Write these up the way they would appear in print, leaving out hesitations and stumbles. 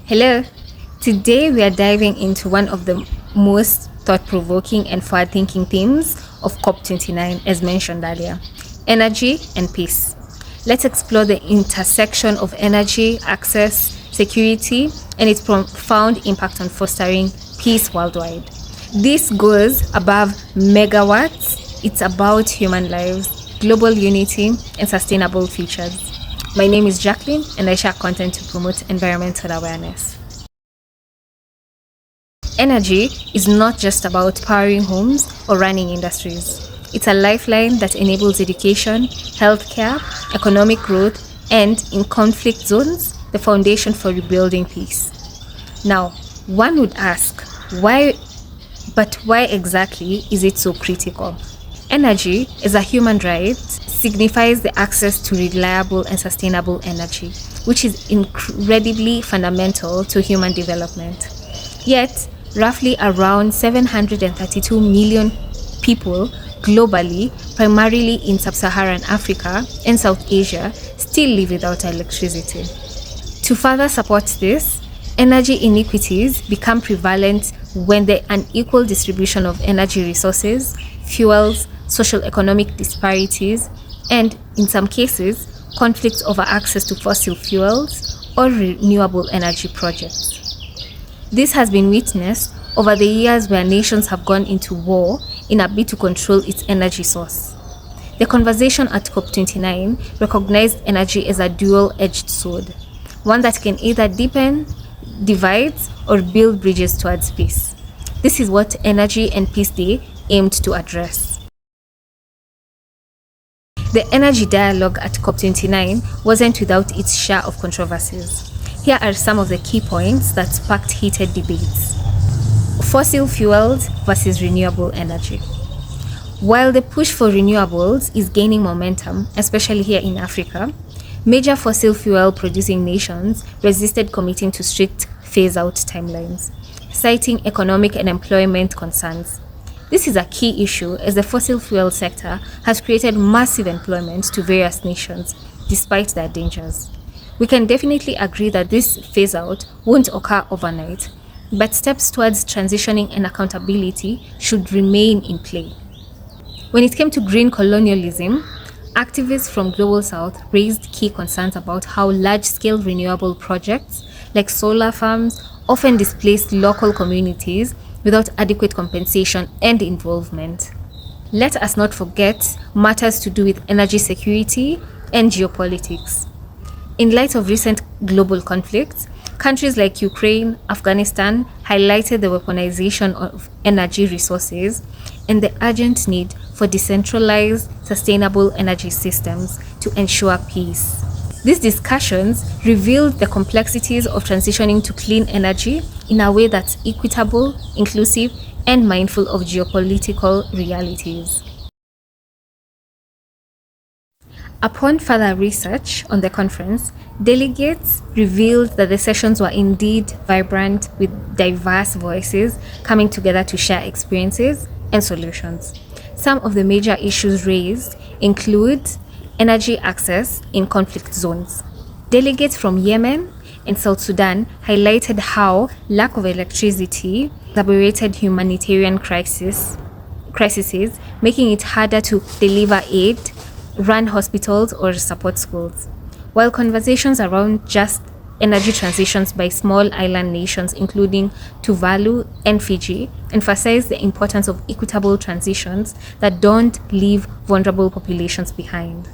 Hello. Today we are diving into one of the most thought-provoking and forward-thinking themes of COP29, as mentioned earlier: energy and peace. Let's explore the intersection of energy, access, security, and its profound impact on fostering peace worldwide. This goes above megawatts. It's about human lives, global unity, and sustainable futures. My name is Jacqueline, and I share content to promote environmental awareness. Energy is not just about powering homes or running industries. It's a lifeline that enables education, healthcare, economic growth, and, in conflict zones, the foundation for rebuilding peace. Now, one would ask, why exactly is it so critical? Energy, as a human right, signifies the access to reliable and sustainable energy, which is incredibly fundamental to human development. Yet, roughly around 732 million people globally, primarily in sub-Saharan Africa and South Asia, still live without electricity. To further support this, energy inequities become prevalent when the unequal distribution of energy resources, fuels, social-economic disparities, and, in some cases, conflicts over access to fossil fuels or renewable energy projects. This has been witnessed over the years where nations have gone into war in a bid to control its energy source. The conversation at COP29 recognized energy as a dual-edged sword, one that can either deepen divides or build bridges towards peace. This is what Energy and Peace Day aimed to address. The energy dialogue at COP29 wasn't without its share of controversies. Here are some of the key points that sparked heated debates. Fossil fuels versus renewable energy. While the push for renewables is gaining momentum, especially here in Africa, major fossil fuel producing nations resisted committing to strict phase-out timelines, citing economic and employment concerns. This is a key issue as the fossil fuel sector has created massive employment to various nations, despite their dangers. We can definitely agree that this phase-out won't occur overnight, but steps towards transitioning and accountability should remain in play. When it came to green colonialism, activists from Global South raised key concerns about how large-scale renewable projects like solar farms often displaced local communities without adequate compensation and involvement. Let us not forget matters to do with energy security and geopolitics. In light of recent global conflicts, countries like Ukraine, Afghanistan highlighted the weaponization of energy resources and the urgent need for decentralized, sustainable energy systems to ensure peace. These discussions revealed the complexities of transitioning to clean energy in a way that's equitable, inclusive, and mindful of geopolitical realities. Upon further research on the conference, delegates revealed that the sessions were indeed vibrant with diverse voices coming together to share experiences and solutions. Some of the major issues raised include energy access in conflict zones. Delegates from Yemen and South Sudan highlighted how lack of electricity exacerbated humanitarian crises, making it harder to deliver aid, run hospitals, or support schools. While conversations around just energy transitions by small island nations, including Tuvalu and Fiji, emphasize the importance of equitable transitions that don't leave vulnerable populations behind.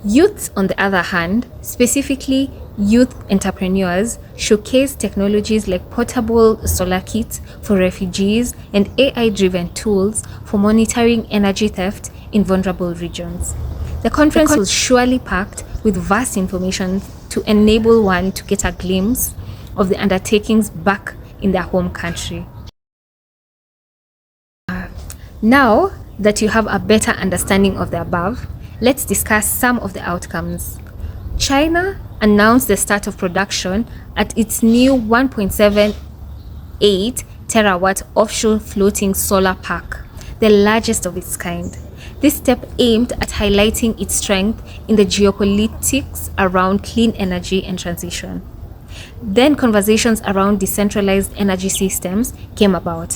Youth, on the other hand, specifically youth entrepreneurs, showcase technologies like portable solar kits for refugees and AI-driven tools for monitoring energy theft in vulnerable regions. The conference was surely packed with vast information to enable one to get a glimpse of the undertakings back in their home country. Now that you have a better understanding of the above, let's discuss some of the outcomes. China announced the start of production at its new 1.78 terawatt offshore floating solar park, the largest of its kind. This step aimed at highlighting its strength in the geopolitics around clean energy and transition. Then conversations around decentralized energy systems came about,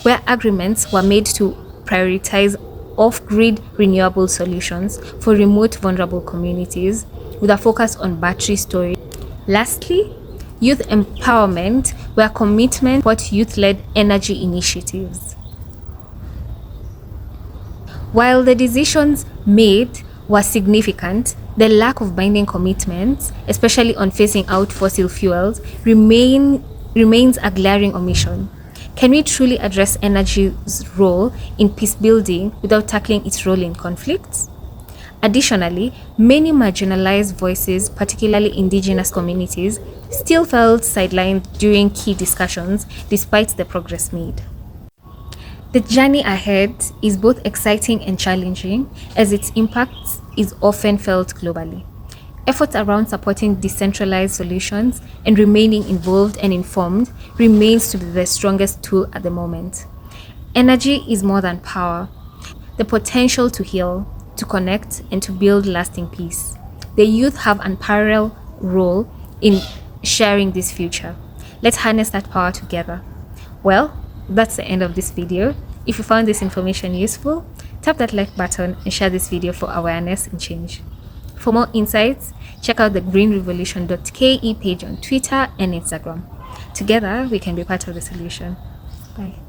where agreements were made to prioritize off-grid renewable solutions for remote vulnerable communities with a focus on battery storage. Lastly, youth empowerment, where commitment support youth-led energy initiatives. While the decisions made were significant, the lack of binding commitments, especially on phasing out fossil fuels, remains a glaring omission. Can we truly address energy's role in peace building without tackling its role in conflicts? Additionally, many marginalized voices, particularly indigenous communities, still felt sidelined during key discussions despite the progress made. The journey ahead is both exciting and challenging, as its impact is often felt globally. Efforts around supporting decentralized solutions and remaining involved and informed remains to be the strongest tool at the moment. Energy is more than power, the potential to heal, to connect, and to build lasting peace. The youth have an unparalleled role in sharing this future. Let's harness that power together. Well, that's the end of this video. If you found this information useful, tap that like button and share this video for awareness and change. For more insights, check out the greenrevolution.ke page on Twitter and Instagram. Together, we can be part of the solution. Bye.